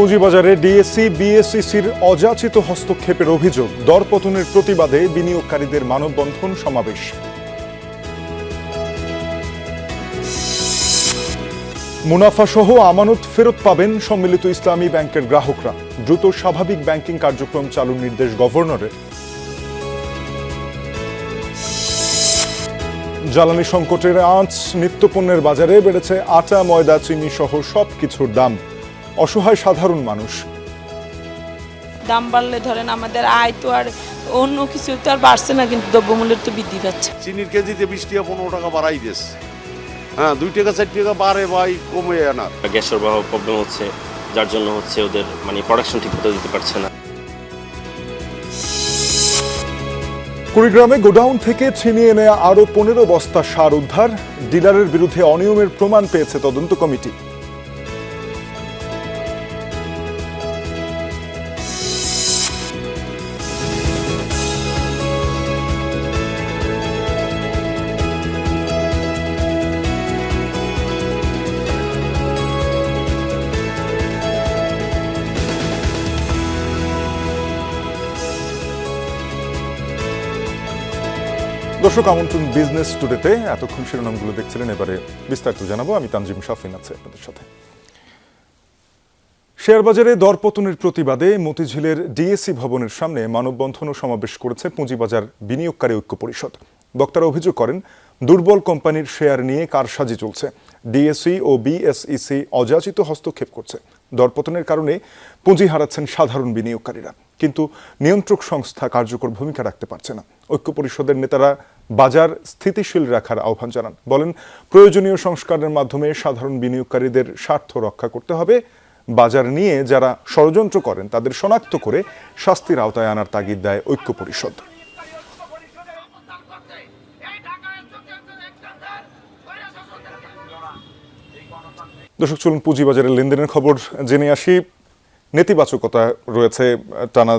পুঁজিবাজারে ডিএসসি বিএসইসির অযাচিত হস্তক্ষেপের অভিযোগ, দরপতনের প্রতিবাদে বিনিয়োগকারীদের মানববন্ধন সমাবেশ। মুনাফাসহ আমানত ফেরত পাবেন সম্মিলিত ইসলামী ব্যাংকের গ্রাহকরা, দ্রুত স্বাভাবিক ব্যাংকিং কার্যক্রম চালুর নির্দেশ গভর্নরের। জ্বালানি সংকটের আঁচ, নিত্যপণ্যের বাজারে বেড়েছে আটা, ময়দা, চিনি সহ সবকিছুর দাম। অসহায় সাধারণ মানুষ। দাম বাড়লে ধরেন আমাদের আয় তো আর অন্য কিছু তো আর বাড়ছে না, কিন্তু দ্রব্যমূল্যের তো বৃদ্ধি পাচ্ছে। চিনির কেজিতে 20 টাকা 15 টাকা বাড়াই দিয়েছে। 2 টাকা 4 টাকা বাড়ে ভাই, কমে না। গ্যাস সরবরাহ প্রবলেম হচ্ছে, যার জন্য হচ্ছে ওদের প্রোডাকশন ঠিক মতো দিতে পারছে না। কুড়িগ্রামে গোডাউন থেকে ছিনিয়ে নেওয়া আরো 15 বস্তা সার উদ্ধার, ডিলারের বিরুদ্ধে অনিয়মের প্রমাণ পেয়েছে তদন্ত কমিটি। দর্শক, আমন্ত্রণ বিজনেস টুডেতে। এতক্ষণ শিরোনামগুলো দেখছিলেন, এবারে বিস্তারিত জানাবো। আমি তানজিম শাফিন আছি আপনাদের সাথে। শেয়ার বাজারে দরপতনের প্রতিবাদে মতিঝিলের ডিএসসি ভবনের সামনে মানববন্ধন ও সমাবেশ করেছে পুঁজিবাজার বিনিয়োগকারী ঐক্য পরিষদ। বক্তারা অভিযোগ করেন, দুর্বল কোম্পানির শেয়ার নিয়ে কারসাজি চলছে, ডিএসসি ও বিএসইসি অযাচিত হস্তক্ষেপ করছে। দরপতনের কারণে পুঁজি হারাচ্ছেন সাধারণ বিনিয়োগকারীরা, কিন্তু নিয়ন্ত্রক সংস্থা কার্যকর ভূমিকা রাখতে পারছে না। ঐক্য পরিষদের নেতারা বাজার স্থিতিশীল রাখার আহ্বান জানান। বলেন, প্রয়োজনীয় সংস্কারের মাধ্যমে সাধারণ বিনিয়োগকারীদের স্বার্থ রক্ষা করতে হবে। বাজার নিয়ে যারা ষড়যন্ত্র করেন তাদের শনাক্ত করে শাস্তির আওতায় আনার তাগিদ দেয় ঐক্য পরিষদ। দর্শক, চলুন পুঁজিবাজারের লেনদেনের খবর জেনে আসি। নেতিবাচকতা রয়েছে টানা।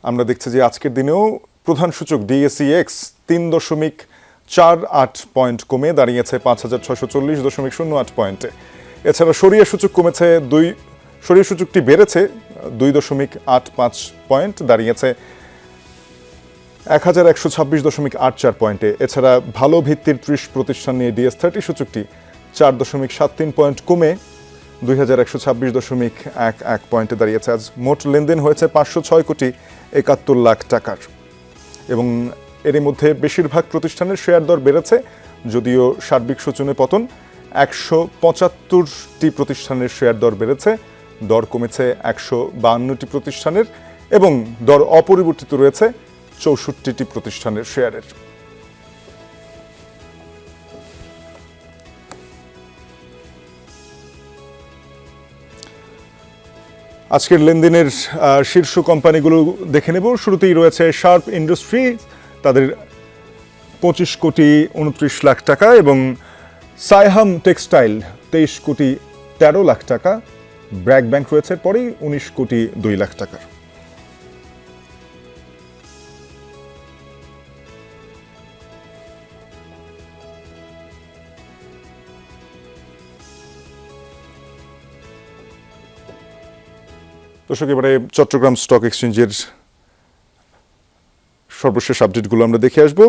আমরা দেখছি যে আজকের দিনেও প্রধান সূচক ডিএসইএক্স 3.48 পয়েন্ট কমে দাঁড়িয়েছে 5640.08 পয়েন্টে। এছাড়া সরিয়া সূচক কমেছে সরিয়া সূচকটি বেড়েছে 2.85 পয়েন্ট, দাঁড়িয়েছে 1126.84 পয়েন্টে। এছাড়া ভালো ভিত্তির 30 প্রতিষ্ঠান নিয়ে ডিএস30 সূচকটি 4.73 পয়েন্ট কমে 2126.11 পয়েন্টে দাঁড়িয়েছে। আজ মোট লেনদেন হয়েছে 506.71 লাখ টাকার, এবং এর মধ্যে বেশিরভাগ প্রতিষ্ঠানের শেয়ার দর বেড়েছে, যদিও সার্বিক সূচনে পতন। 175টি প্রতিষ্ঠানের শেয়ার দর বেড়েছে, দর কমেছে 152টি প্রতিষ্ঠানের, এবং দর অপরিবর্তিত রয়েছে 64টি প্রতিষ্ঠানের শেয়ারের। আজকের লেনদেনের শীর্ষ কোম্পানিগুলো দেখে নেব। শুরুতেই রয়েছে শার্প ইন্ডাস্ট্রি, তাদের 25.29 লাখ টাকা, এবং সাইহাম টেক্সটাইল 23.13 লাখ টাকা। ব্র্যাক ব্যাংক রয়েছে পরেই 19.2 লাখ টাকার। দর্শক, এবারে চট্টগ্রাম স্টক এক্সচেঞ্জের সর্বশেষ আপডেটগুলো আমরা দেখে আসব।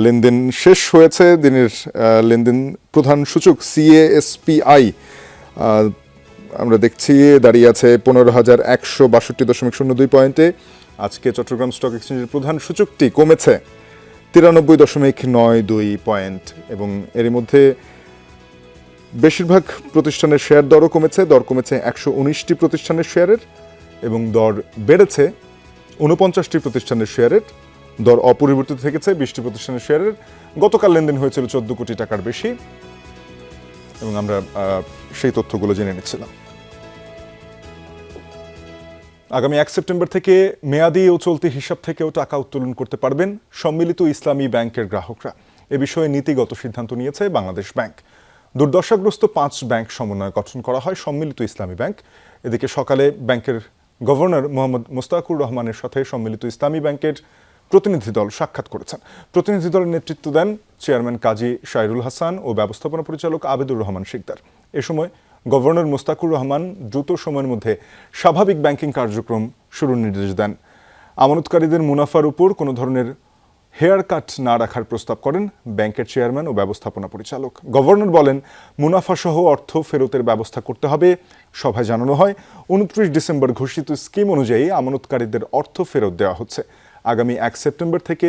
লেনদেন শেষ হয়েছে, দিনের লেনদেন প্রধান সূচক সিএএসপিআই আমরা দেখছি দাঁড়িয়ে আছে 15,162.02 পয়েন্টে। আজকে চট্টগ্রাম স্টক এক্সচেঞ্জের প্রধান সূচকটি কমেছে 93.92 পয়েন্ট, এবং এর মধ্যে বেশিরভাগ প্রতিষ্ঠানের শেয়ার দরও কমেছে। দর কমেছে 119টি প্রতিষ্ঠানের শেয়ারের, এবং দর বেড়েছে 49টি প্রতিষ্ঠানের শেয়ারের। দর অপরিবর্তিত থেকেছে 20টি প্রতিষ্ঠানের শেয়ারের। গতকাল লেনদেন হয়েছিল 14 কোটি টাকার বেশি, এবং আমরা সেই তথ্যগুলো জেনে নিচ্ছিলাম। আগামী 1 সেপ্টেম্বর থেকে মেয়াদি ও চলতি হিসাব থেকেও টাকা উত্তোলন করতে পারবেন সম্মিলিত ইসলামী ব্যাংকের গ্রাহকরা। এ বিষয়ে নীতিগত সিদ্ধান্ত নিয়েছে বাংলাদেশ ব্যাংক। দুর্দশাগ্রস্ত 5 ব্যাংক সমন্বয়ে গঠন করা হয় সম্মিলিত ইসলামী ব্যাংক। এদিকে সকালে ব্যাংকের গভর্নর মোহাম্মদ মোস্তাকুর রহমানের সাথে সম্মিলিত ইসলামী ব্যাংকের প্রতিনিধি দল সাক্ষাৎ করেছেন। প্রতিনিধি দলের নেতৃত্ব দেন চেয়ারম্যান কাজী শাইরুল হাসান ও ব্যবস্থাপনা পরিচালক আবেদুর রহমান শিকদার। এ সময় গভর্নর মোস্তাকুর রহমান দ্রুত সময়ের মধ্যে স্বাভাবিক ব্যাংকিং কার্যক্রম শুরুর নির্দেশ দেন। আমানতকারীদের মুনাফার উপর কোনো ধরনের হেয়ার কাট না রাখার প্রস্তাব করেন ব্যাংকের চেয়ারম্যান ও ব্যবস্থাপনা পরিচালক। গভর্নর বলেন, মুনাফাসহ অর্থ ফেরতের ব্যবস্থা করতে হবে। সভায় জানানো হয়, 29 ডিসেম্বর ঘোষিত স্কিম অনুযায়ী আমানতকারীদের অর্থ ফেরত দেওয়া হচ্ছে। আগামী 1 সেপ্টেম্বর থেকে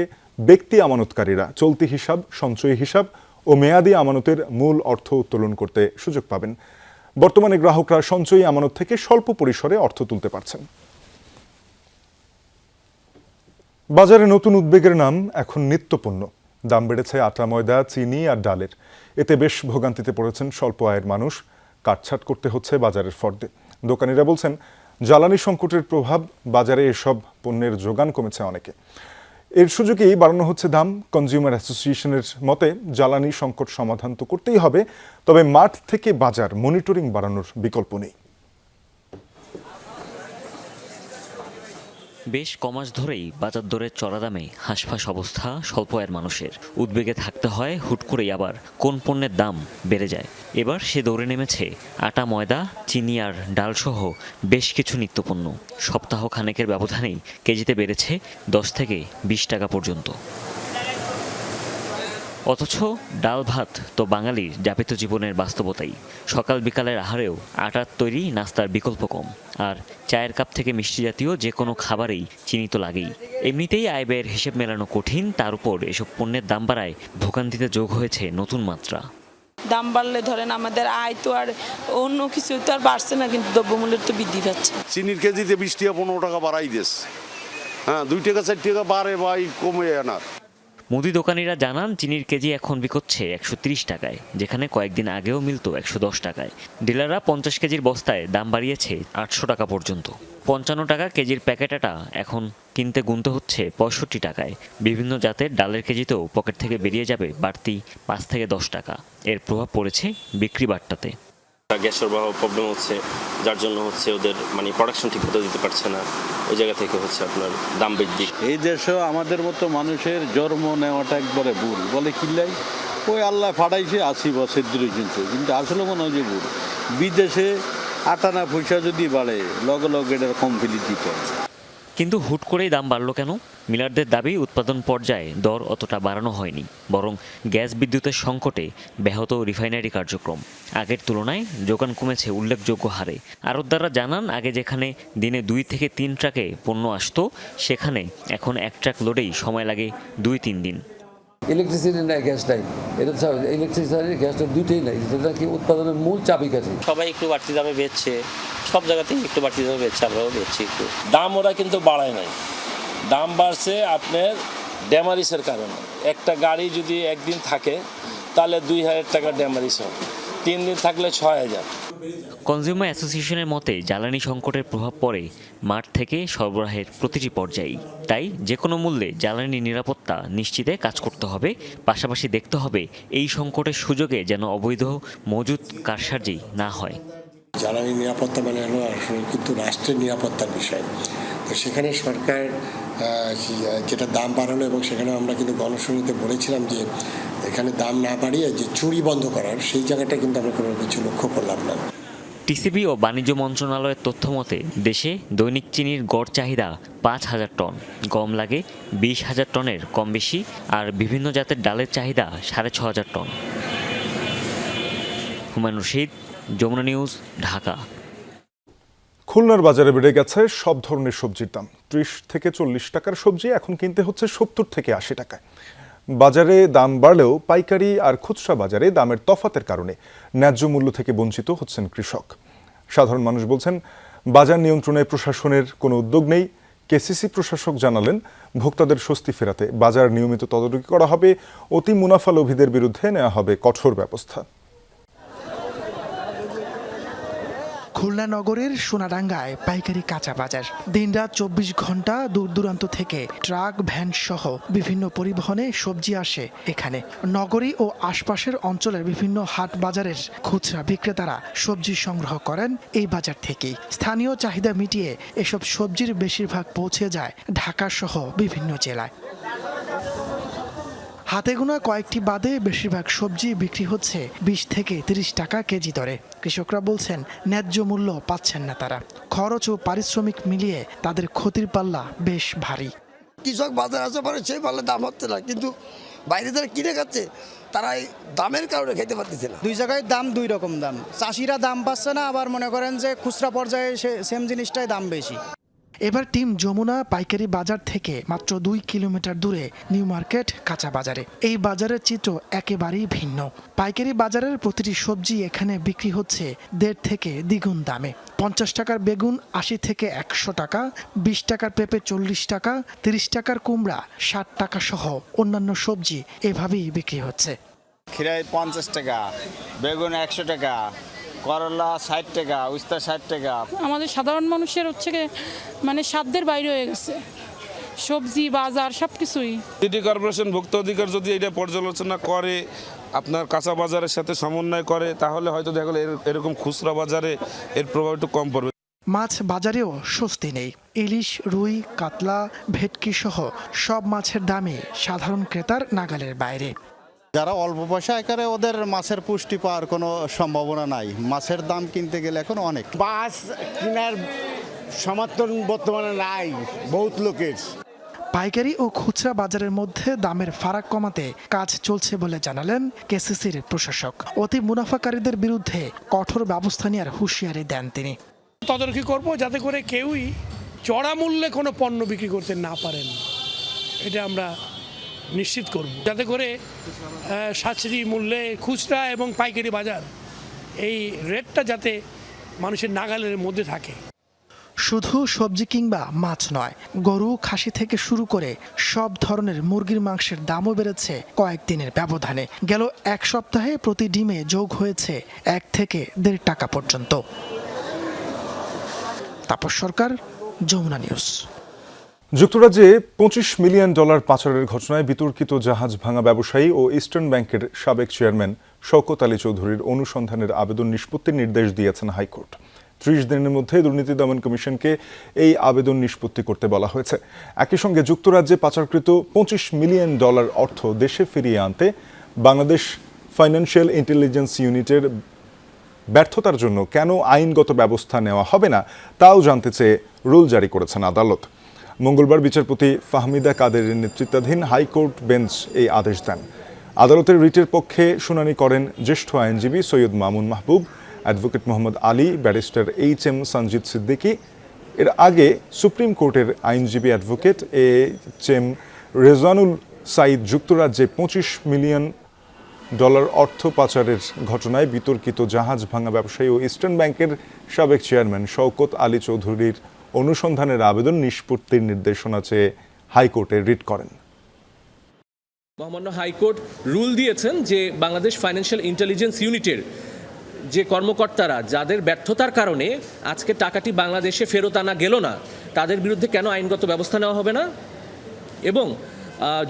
ব্যক্তি আমানতকারীরা চলতি হিসাব, সঞ্চয়ী হিসাব ও মেয়াদি আমানতের মূল অর্থ উত্তোলন করতে সুযোগ পাবেন। বর্তমানে গ্রাহকরা সঞ্চয়ী আমানত থেকে স্বল্প পরিসরে অর্থ তুলতে পারছেন। বাজারে নতুন উদ্বেগের নাম এখন নিত্যপণ্য। দাম বেড়েছে আটা, ময়দা, চিনি আর ডালের। এতে বেশ ভোগান্তিতে পড়েছেন স্বল্প আয়ের মানুষ। কাটছাট করতে হচ্ছে বাজারের ফর্দে। দোকানিরা বলছেন, জ্বালানি সংকটের প্রভাব বাজারে এসব পণ্যের যোগান কমেছে অনেকে। এর সুযোগেই বাড়ানো হচ্ছে দাম। কনজিউমার অ্যাসোসিয়েশনের মতে, জ্বালানি সংকট সমাধান তো করতেই হবে, তবে মাঠ থেকে বাজার মনিটরিং বাড়ানোর বিকল্প নেই। বেশ কমাস ধরেই বাজার দরের চড়া দামে হাঁসফাঁস অবস্থা স্বল্প আয়ের মানুষের। উদ্বেগে থাকতে হয়, হুট করেই আবার কোন পণ্যের দাম বেড়ে যায়। এবার সে দৌড়ে নেমেছে আটা, ময়দা, চিনি আর ডালসহ বেশ কিছু নিত্যপণ্য। সপ্তাহ খানেকের ব্যবধানেই কেজিতে বেড়েছে 10 থেকে 20 টাকা পর্যন্ত। অথচ ডাল ভাত তো বাঙালির যাপিত জীবনের বাস্তবতাই। সকাল বিকালের আহারেও আটার তৈরি নাস্তার বিকল্প কম। আর চায়ের কাপ থেকে মিষ্টি জাতীয় যে কোনো খাবারেই চিনি তো লাগেই। এমনিতেই আয় ব্যয়ের হিসেব মেলানো কঠিন, তার উপর এসব পণ্যের দাম বাড়ায় ভোগান্তিতে যোগ হয়েছে নতুন মাত্রা। দাম বাড়লে ধরেন আমাদের আয় তো আর অন্য কিছু তো আর বাড়ছে না, কিন্তু দ্রব্যমূল্যের তো বৃদ্ধি পাচ্ছে। চিনির কেজিতে 20 টাকা 15 টাকা বাড়াই দিয়েছে। 2 টাকা 4 টাকা বাড়ে ভাই, কমে না। মুদি দোকানিরা জানান, চিনির কেজি এখন বিকোচ্ছে 130 টাকায়, যেখানে কয়েকদিন আগেও মিলত 110 টাকায়। ডিলাররা 50 কেজির বস্তায় দাম বাড়িয়েছে 800 টাকা পর্যন্ত। 55 টাকা কেজির প্যাকেট আটা এখন কিনতে গুনতে হচ্ছে 65 টাকায়। বিভিন্ন জাতের ডালের কেজিতেও পকেট থেকে বেরিয়ে যাবে বাড়তি 5 থেকে 10 টাকা। এর প্রভাব পড়েছে বিক্রি বাট্টাতে। গ্যাস সরবরাহ প্রবলেম হচ্ছে, যার জন্য হচ্ছে ওদের প্রোডাকশন ঠিক মতো দিতে পারছে না। ওই জায়গা থেকে হচ্ছে আপনার দাম বৃদ্ধি। এই দেশেও আমাদের মতো মানুষের জন্ম নেওয়াটা একবারে ভুল। বলে কিল্লাই ওই আল্লাহ ফাটাইছে 80 বছর ধরে, কিন্তু আসলে মনে হয় যে ভুল। বিদেশে আটানা পয়সা যদি বাড়ে, লগে লগে এটার কমপ্লিট দিতে হয়। কিন্তু হুট করেই দাম বাড়লো কেন? মিলারদের দাবি, উৎপাদন পর্যায়ে দর অতটা বাড়ানো হয়নি, বরং গ্যাস বিদ্যুতের সংকটে ব্যাহত রিফাইনারি কার্যক্রম। আগের তুলনায় যোগান কমেছে উল্লেখযোগ্য হারে। আড়তদাররা জানান, আগে যেখানে দিনে 2 থেকে 3 ট্রাকে পণ্য আসতো, সেখানে এখন 1 ট্রাক লোডেই সময় লাগে 2-3 দিন। ইলেকট্রিসিটি নাই, গ্যাস নাই। এটা ইলেকট্রিসিটি গ্যাসটা দুইটাই নাই, যেটা কি উৎপাদনের মূল চাবিকাঠি। সবাই একটু বাড়তি দামে বেচছে, সব জায়গাতেই একটু বাড়তি দামে বেচছে, আমরাও বেচছি একটু। দাম ওরা কিন্তু বাড়ায় নাই, দাম বাড়ছে আপনার ড্যামারিসের কারণে। একটা গাড়ি যদি একদিন থাকে তাহলে 2000 টাকা ড্যামারিস হয়, 3 দিন থাকলে 6000। কনজিউমার অ্যাসোসিয়েশনের মতে, জ্বালানি সংকটের প্রভাব পড়ে মাঠ থেকে সরবরাহের প্রতিটি পর্যায়েই। তাই যে কোনো মূল্যে জ্বালানি নিরাপত্তা নিশ্চিতে কাজ করতে হবে। পাশাপাশি দেখতে হবে এই সংকটের সুযোগে যেন অবৈধ মজুত কারসাজি না হয়। জ্বালানি নিরাপত্তা মানে হলো আসলে কিন্তু রাষ্ট্রের নিরাপত্তার বিষয়। তো সেখানে সরকার যেটা দাম বাড়ানো, এবং সেখানে আমরা কিন্তু গণশুনানিতে বলেছিলাম যে এখানে দাম না বাড়িয়ে যে চুরি বন্ধ করার, সেই জায়গাটা কিন্তু আমরা কোনো কিছু লক্ষ্য করলাম না। টিসিবি ও বাণিজ্য মন্ত্রণালয়ের তথ্য মতে, দেশে দৈনিক চিনির গড় চাহিদা 5000 টন। গম লাগে 20,000 টনের কম বেশি, আর বিভিন্ন জাতের ডালের চাহিদা 6500 টন। হুমায়ুন রশিদ, যমুনা নিউজ, ঢাকা। খুলনার বাজারে বেড়ে গেছে সব ধরনের সবজির দাম। 30 থেকে 40 টাকার সবজি এখন কিনতে হচ্ছে 70 থেকে 80 টাকায়। বাজারে দাম বাড়লেও পাইকারি আর খুচরা বাজারে দামের তফাতের কারণে ন্যায্য মূল্য থেকে বঞ্চিত হচ্ছেন কৃষক। সাধারণ মানুষ বলছেন, বাজার নিয়ন্ত্রণে প্রশাসনের কোনো উদ্যোগ নেই। কেসিসি প্রশাসক জানালেন, ভোক্তাদের স্বস্তি ফেরাতে বাজার নিয়মিত তদারকি করা হবে। অতি মুনাফা লোভীদের বিরুদ্ধে নেওয়া হবে কঠোর ব্যবস্থা। খুলনা নগরের সোনাডাঙ্গায় পাইকারি কাঁচা বাজার। দিনরাত 24 ঘন্টা দূর দূরান্ত থেকে ট্রাক, ভ্যান সহ বিভিন্ন পরিবহনে সবজি আসে এখানে। নগরী ও আশপাশের অঞ্চলের বিভিন্ন হাট বাজারের খুচরা বিক্রেতারা সবজি সংগ্রহ করেন এই বাজার থেকেই। স্থানীয় চাহিদা মিটিয়ে এসব সবজির বেশিরভাগ পৌঁছে যায় ঢাকা সহ বিভিন্ন জেলায়। হাতে গোনা কয়েকটি বাদে বেশিরভাগ সবজি বিক্রি হচ্ছে 20 থেকে 30 টাকা কেজি দরে। কৃষকরা বলছেন ন্যায্য মূল্য পাচ্ছেন না তারা। খরচ ও পারিশ্রমিক মিলিয়ে তাদের ক্ষতির পাল্লা বেশ ভারী। কৃষক বাজার আসতে পারে সেই পাল্লা দাম হচ্ছে না, কিন্তু বাইরে যারা কিনে খাচ্ছে তারা এই দামের কারণে খেতে পারতেছে না। দুই জায়গায় দাম দুই রকম দাম, চাষিরা দাম পাচ্ছে না, আবার মনে করেন যে খুচরা পর্যায়ে সেম জিনিসটাই দাম বেশি। এবার টিম যমুনা পাইকারি বাজার থেকে মাত্র 2 কিলোমিটার দূরে নিউ মার্কেট কাঁচা বাজারে। এই বাজারের চিত্র একেবারেই ভিন্ন। পাইকারি বাজারের প্রতিটি সবজি এখানে বিক্রি হচ্ছে 1.5 থেকে দ্বিগুণ দামে। 50 টাকার বেগুন 80 থেকে 100 টাকা, 20 টাকার পেঁপে 40 টাকা, 30 টাকার কুমড়া 60 টাকা সহ অন্যান্য সবজি এভাবেই বিক্রি হচ্ছে। খিরাই 50 টাকা, বেগুন 100 টাকা, করলা 60 টাকা, উস্তা 60 টাকা। আমাদের সাধারণ মানুষের হচ্ছে মানে সাধ্যের বাইরে হয়ে গেছে সবজি বাজার সবকিছুই। সিটি কর্পোরেশন ভোক্তা অধিকার যদি এটা পর্যালোচনা করে, আপনার কাঁচা বাজারের সাথে সমন্বয় করে, তাহলে হয়তো দেখা গেল এরকম খুচরা বাজারে এর প্রভাব একটু কম পড়বে। মাছ বাজারেও স্বস্তি নেই। ইলিশ, রুই, কাতলা, ভেটকি সহ সব মাছের দামে সাধারণ ক্রেতার নাগালের বাইরে। যারা অল্প পয়সা আকারে ওদের মাছের পুষ্টি পাওয়ার কোনো সম্ভাবনা নাই। মাছের দাম কিনতে গেলে এখন অনেক। মাছ কেনার সমর্থন বর্তমানে নাই বহুত লোকের। পাইকারি ও খুচরা বাজারের মধ্যে দামের ফারাক কমাতে কাজ চলছে বলে জানালেন কেসিসির প্রশাসক। অতি মুনাফাকারীদের বিরুদ্ধে কঠোর ব্যবস্থা নেওয়ার হুঁশিয়ারি দেন তিনি। তদারকি করব যাতে করে কেউই চড়া মূল্যে কোনো পণ্য বিক্রি করতে না পারেন, এটা আমরা নিশ্চিত করব, যাতে করে সাশ্রয়ী মূল্যে খুচরা এবং পাইকারি বাজার এই রেটটা যাতে মানুষের নাগালের মধ্যে থাকে। শুধু সবজি কিংবা মাছ নয়, গরু, খাসি থেকে শুরু করে সব ধরনের মুরগির মাংসের দামও বেড়েছে কয়েকদিনের ব্যবধানে। গেল এক সপ্তাহে প্রতি ডিমে যোগ হয়েছে 1 থেকে 1.5 টাকা পর্যন্ত। তাপস সরকার, যমুনা নিউজ। যুক্তরাজ্যে $25 মিলিয়ন পাচারের ঘটনায় বিতর্কিত জাহাজ ভাঙা ব্যবসায়ী ও ইস্টার্ন ব্যাংকের সাবেক চেয়ারম্যান শওকত আলী চৌধুরীর অনুসন্ধানের আবেদন নিষ্পত্তির নির্দেশ দিয়েছেন হাইকোর্ট। 30 দিনের মধ্যে দুর্নীতি দমন কমিশনকে এই আবেদন নিষ্পত্তি করতে বলা হয়েছে। একই সঙ্গে যুক্তরাজ্যে পাচারকৃত $25 মিলিয়ন অর্থ দেশে ফিরিয়ে আনতে বাংলাদেশ ফাইন্যান্সিয়াল ইন্টেলিজেন্স ইউনিটের ব্যর্থতার জন্য কেন আইনগত ব্যবস্থা নেওয়া হবে না তাও জানতে চেয়ে রুল জারি করেছেন আদালত। মঙ্গলবার বিচারপতি ফাহমিদা কাদেরের নেতৃত্বাধীন হাইকোর্ট বেঞ্চ এই আদেশ দেন। আদালতের রিটের পক্ষে শুনানি করেন জ্যেষ্ঠ আইনজীবী Syed Mamun Mahbub, advocate Mohammad Ali, barrister H M. Sanjit Siddiqui. এর আগে সুপ্রিম কোর্টের আইনজীবী অ্যাডভোকেট এইচ.এম. রেজওয়ানুল সাঈদ যুক্তরাজ্যে $25 মিলিয়ন অর্থ পাচারের ঘটনায় বিতর্কিত জাহাজ ভাঙা ব্যবসায়ী ও ইস্টার্ন ব্যাংকের সাবেক চেয়ারম্যান শওকত আলী চৌধুরীর অনুসন্ধানের আবেদন নিষ্পত্তির নির্দেশনা চেয়ে হাইকোর্টে রিট করেন। মহামান্য হাইকোর্ট রুল দিয়েছেন যে বাংলাদেশ ফাইন্যান্সিয়াল ইন্টেলিজেন্স ইউনিটের যে কর্মকর্তারা যাদের ব্যর্থতার কারণে আজকে টাকাটি বাংলাদেশে ফেরত আনা গেল না, তাদের বিরুদ্ধে কেন আইনগত ব্যবস্থা নেওয়া হবে না, এবং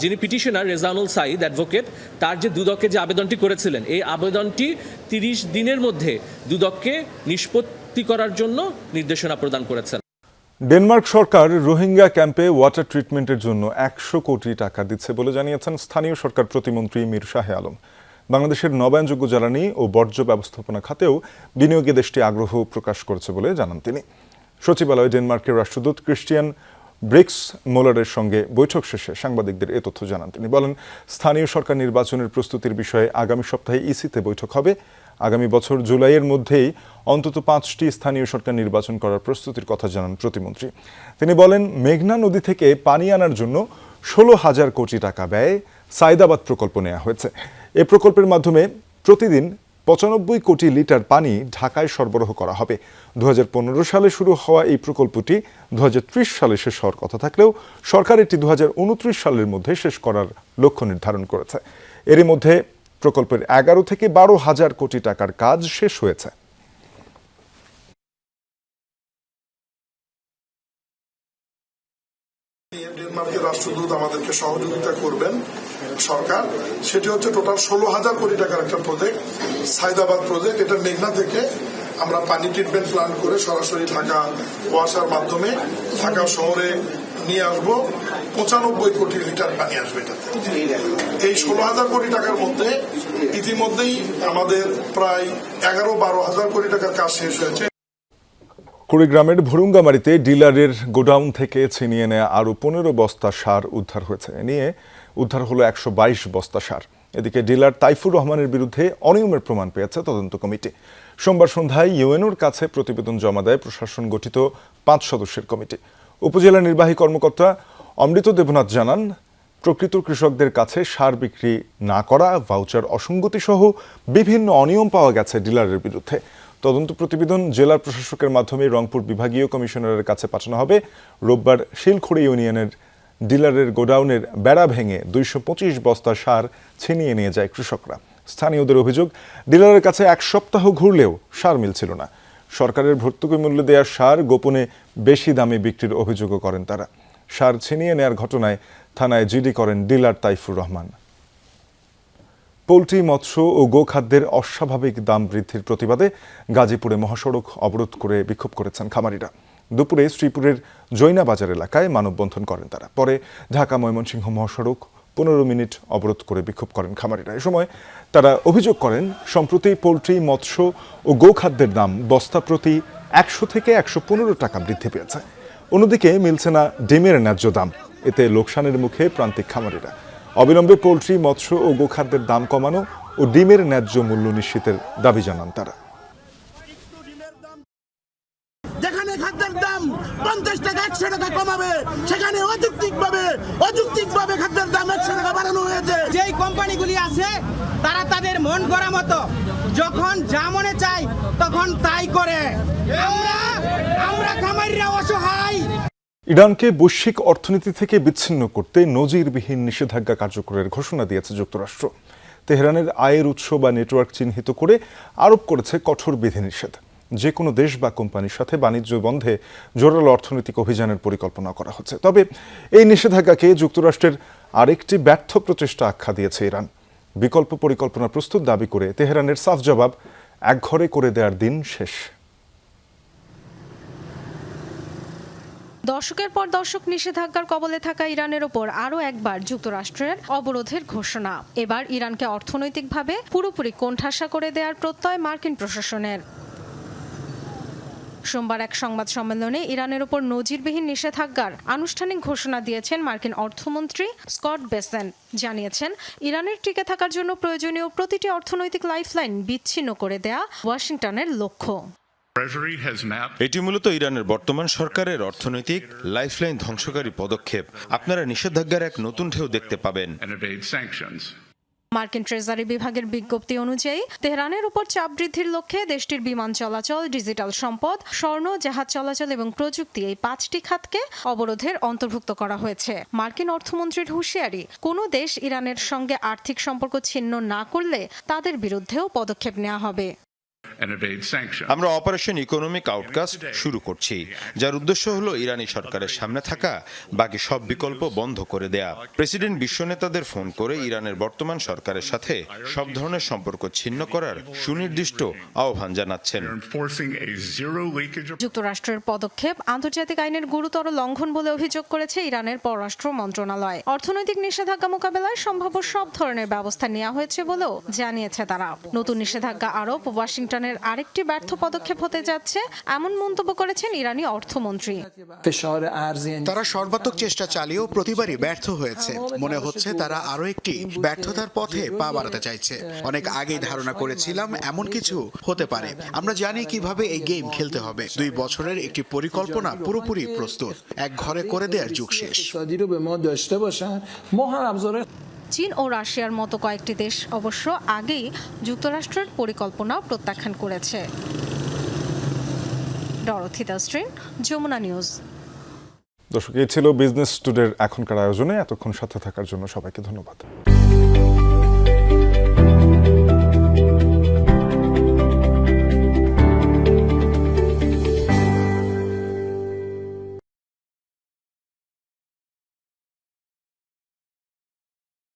যিনি পিটিশনার রেজানুল সাঈদ অ্যাডভোকেট, তার যে দুদকে যে আবেদনটি করেছিলেন, এই আবেদনটি 30 দিনের মধ্যে দুদককে নিষ্পত্তি করার জন্য নির্দেশনা প্রদান করেছেন। ডেনমার্ক সরকার রোহিঙ্গা ক্যাম্পে ওয়াটার ট্রিটমেন্টের জন্য 100 কোটি টাকা দিচ্ছে বলে জানিয়েছেন স্থানীয় সরকার প্রতিমন্ত্রী মীর শাহে আলম। বাংলাদেশের নবায়নযোগ্য জ্বালানি ও বর্জ্য ব্যবস্থাপনা খাতেও বিনিয়োগে দেশটি আগ্রহ প্রকাশ করেছে বলে জানান তিনি। সচিবালয়ে ডেনমার্কের রাষ্ট্রদূত ক্রিস্টিয়ান ব্রিক্স মোলারের সঙ্গে বৈঠক শেষে সাংবাদিকদের এ তথ্য জানান তিনি। বলেন, স্থানীয় সরকার নির্বাচনের প্রস্তুতির বিষয়ে আগামী সপ্তাহে ইসিতে বৈঠক হবে। আগামী বছর জুলাইয়ের মধ্যেই অন্তত 5টি স্থানীয় সরকার নির্বাচন করার প্রস্তুতির কথা জানান প্রতিমন্ত্রী। তিনি বলেন, মেঘনা নদী থেকে পানি আনার জন্য 16,000 কোটি টাকা ব্যয়ে সাইদাবাদ প্রকল্প নেওয়া হয়েছে। এ প্রকল্পের মাধ্যমে প্রতিদিন 95 কোটি লিটার পানি ঢাকায় সরবরাহ করা হবে। 2015 সালে শুরু হওয়া এই প্রকল্পটি 2030 সালে শেষ হওয়ার কথা থাকলেও সরকার এটি 2029 সালের মধ্যে শেষ করার লক্ষ্য নির্ধারণ করেছে। এরই মধ্যে প্রকল্পের 11 থেকে 12,000 কোটি টাকার কাজ শেষ হয়েছে। ডেনমার্কের রাষ্ট্রদূত আমাদেরকে সহযোগিতা করবেন সরকার, সেটি হচ্ছে টোটাল 16,000 কোটি টাকার একটা প্রজেক্ট, সাইদাবাদ প্রজেক্ট। এটা মেঘনা থেকে আমরা পানি ট্রিটমেন্ট প্ল্যান্ট করে সরাসরি ঢাকা ওয়াসার মাধ্যমে ঢাকা শহরে নিয়ে আসবো 95 কোটি লিটার পানি আসবে এটাতে। এই 16,000 কোটি টাকার মধ্যে ইতিমধ্যেই আমাদের প্রায় 11-12 হাজার কোটি টাকার কাজ শেষ হয়েছে। কুড়িগ্রামের ভুরুঙ্গামারীতে ডিলারের গোডাউন থেকে ছিনিয়ে নেওয়া আরও 15 বস্তা সার উদ্ধার হয়েছে। এ নিয়ে উদ্ধার হলো 122 বস্তা সার। এদিকে ডিলার তাইফুর রহমানের বিরুদ্ধে অনিয়মের প্রমাণ পেয়েছে তদন্ত কমিটি। সোমবার সন্ধ্যায় ইউএনওর কাছে প্রতিবেদন জমা দেয় প্রশাসন গঠিত 5 সদস্যের কমিটি। উপজেলা নির্বাহী কর্মকর্তা অমৃত দেবনাথ জানান, প্রকৃত কৃষকদের কাছে সার বিক্রি না করা, ভাউচার অসঙ্গতি সহ বিভিন্ন অনিয়ম পাওয়া গেছে ডিলারের বিরুদ্ধে। তদন্ত প্রতিবেদন জেলা প্রশাসকের মাধ্যমে রংপুর বিভাগীয় কমিশনারের কাছে পাঠানো হবে। রোববার শিলখড়ি ইউনিয়নের ডিলারের গোডাউনের বেড়া ভেঙে 225 বস্তা সার ছিনিয়ে নিয়ে যায় কৃষকরা। স্থানীয়দের অভিযোগ, ডিলারের কাছে 1 সপ্তাহ ঘুরলেও সার মিলছিল না। সরকারের ভর্তুকি মূল্যে দেওয়া সার গোপনে বেশি দামে বিক্রির অভিযোগও করেন তারা। সার ছিনিয়ে নেয়ার ঘটনায় থানায় জিডি করেন ডিলার তাইফুর রহমান। পোল্ট্রি, মৎস্য ও গোখাদ্যের অস্বাভাবিক দাম বৃদ্ধির প্রতিবাদে গাজীপুরে মহাসড়ক অবরোধ করে বিক্ষোভ করেছেন খামারিরা। দুপুরে শ্রীপুরের জৈনা বাজার এলাকায় মানববন্ধন করেন তারা। পরে ঢাকা ময়মনসিংহ মহাসড়ক 15 মিনিট অবরোধ করে বিক্ষোভ করেন খামারিরা। এ সময় তারা অভিযোগ করেন, সম্প্রতি পোল্ট্রি, মৎস্য ও গোখাদ্যের দাম বস্তা প্রতি 100 থেকে 115 টাকা বৃদ্ধি পেয়েছে। অন্যদিকে মিলছে না ডিমের ন্যায্য দাম। এতে লোকসানের মুখে প্রান্তিক খামারিরা। অবিলম্বে পোল্ট্রি, মৎস্য ও গোখাদ্যের দাম কমানো ও ডিমের ন্যায্য মূল্য নিশ্চিতের দাবি জানান তারা। যেখানে খাদ্যের দাম 50 টাকা 100 টাকা কমাবে, সেখানে অযৌক্তিকভাবে খাদ্যের দাম 100 টাকা বাড়ানো হয়েছে। যেই কোম্পানিগুলি আছে তারা তাদের মন করা মতো যখন যা মনে চায় তখন তাই করে। আমরা খামারিরা অসহায়। ইরানকে বৈশ্বিক অর্থনীতি থেকে বিচ্ছিন্ন করতে নজিরবিহীন নিষেধাজ্ঞা কার্যকরের ঘোষণা দিয়েছে যুক্তরাষ্ট্র। তেহরানের আয়ের উৎস বা নেটওয়ার্ক চিহ্নিত করে আরোপ করেছে কঠোর বিধিনিষেধ। যে কোনো দেশ বা কোম্পানির সাথে বাণিজ্য বন্ধে জোরালো অর্থনৈতিক অভিযানের পরিকল্পনা করা হচ্ছে। তবে এই নিষেধাজ্ঞাকে যুক্তরাষ্ট্রের আরেকটি ব্যর্থ প্রচেষ্টা আখ্যা দিয়েছে ইরান। বিকল্প পরিকল্পনা প্রস্তুত দাবি করে তেহরানের সাফ জবাব, একঘরে করে দেওয়ার দিন শেষ। দশকের পর দশক নিষেধাজ্ঞার কবলে থাকা ইরানের ওপর আরও একবার যুক্তরাষ্ট্রের অবরোধের ঘোষণা। এবার ইরানকে অর্থনৈতিকভাবে পুরোপুরি কোণঠাসা করে দেওয়ার প্রত্যয় মার্কিন প্রশাসনের। সোমবার এক সংবাদ সম্মেলনে ইরানের ওপর নজিরবিহীন নিষেধাজ্ঞার আনুষ্ঠানিক ঘোষণা দিয়েছেন মার্কিন অর্থমন্ত্রী স্কট বেসেন্ট। জানিয়েছেন, ইরানের টিকে থাকার জন্য প্রয়োজনীয় প্রতিটি অর্থনৈতিক লাইফলাইন বিচ্ছিন্ন করে দেয়া ওয়াশিংটনের লক্ষ্য। এটি মূলত ইরানের বর্তমান সরকারের অর্থনৈতিক লাইফলাইন ধ্বংসকারী পদক্ষেপ। আপনারা নিষেধাজ্ঞার এক নতুন ঢেউ দেখতে পাবেন। মার্কিন ট্রেজারি বিভাগের বিজ্ঞপ্তি অনুযায়ী তেহরানের উপর চাপ বৃদ্ধির লক্ষ্যে দেশটির বিমান চলাচল, ডিজিটাল সম্পদ, স্বর্ণ, জাহাজ চলাচল এবং প্রযুক্তি, এই 5টি খাতকে অবরোধের অন্তর্ভুক্ত করা হয়েছে। মার্কিন অর্থমন্ত্রীর হুঁশিয়ারি, কোনো দেশ ইরানের সঙ্গে আর্থিক সম্পর্ক ছিন্ন না করলে তাদের বিরুদ্ধেও পদক্ষেপ নেওয়া হবে। আমরা অপারেশন ইকোনমিক আউটকাস্ট শুরু করছি, যার উদ্দেশ্য হলো ইরানি সরকারের সামনে থাকা বাকি সব বিকল্প বন্ধ করে দেয়া। প্রেসিডেন্ট বিশ্ব নেতাদের ফোন করে ইরানের বর্তমান সরকারের সাথে সব ধরনের সম্পর্ক ছিন্ন করার সুনির্দিষ্ট আহ্বান জানাচ্ছেন। যুক্তরাষ্ট্রের পদক্ষেপ আন্তর্জাতিক আইনের গুরুতর লঙ্ঘন বলে অভিযোগ করেছে ইরানের পররাষ্ট্র মন্ত্রণালয়। অর্থনৈতিক নিষেধাজ্ঞা মোকাবেলায় সম্ভাব্য সব ধরনের ব্যবস্থা নেওয়া হয়েছে বলেও জানিয়েছে তারা। নতুন নিষেধাজ্ঞা আরোপ ওয়াশিংটনের আরেকটি ব্যর্থ পদক্ষেপ হতে যাচ্ছে, এমন মন্তব্য করেছেন ইরানি অর্থমন্ত্রী। তারা সর্বাত্মক চেষ্টা চালিয়েও প্রতিবারই ব্যর্থ হয়েছে। মনে হচ্ছে তারা আরো একটি ব্যর্থতার পথে পা বাড়াতে চাইছে। অনেক আগেই ধারণা করেছিলাম এমন কিছু হতে পারে। আমরা জানি কিভাবে এই গেম খেলতে হবে। 2 বছরের একটি পরিকল্পনা পুরোপুরি প্রস্তুত। এক ঘরে করে দেওয়ার যুগ শেষ। চীন ও রাশিয়ার মতো কয়েকটি দেশ অবশ্য আগেই যুক্তরাষ্ট্রের পরিকল্পনা প্রত্যাখ্যান করেছে। ডরথি দাস্ট্রিন, যমুনা নিউজ। দর্শক, এই ছিল বিজনেস টুডের এখনকার আয়োজনে। এতক্ষণ সাথে থাকার জন্য সবাইকে ধন্যবাদ।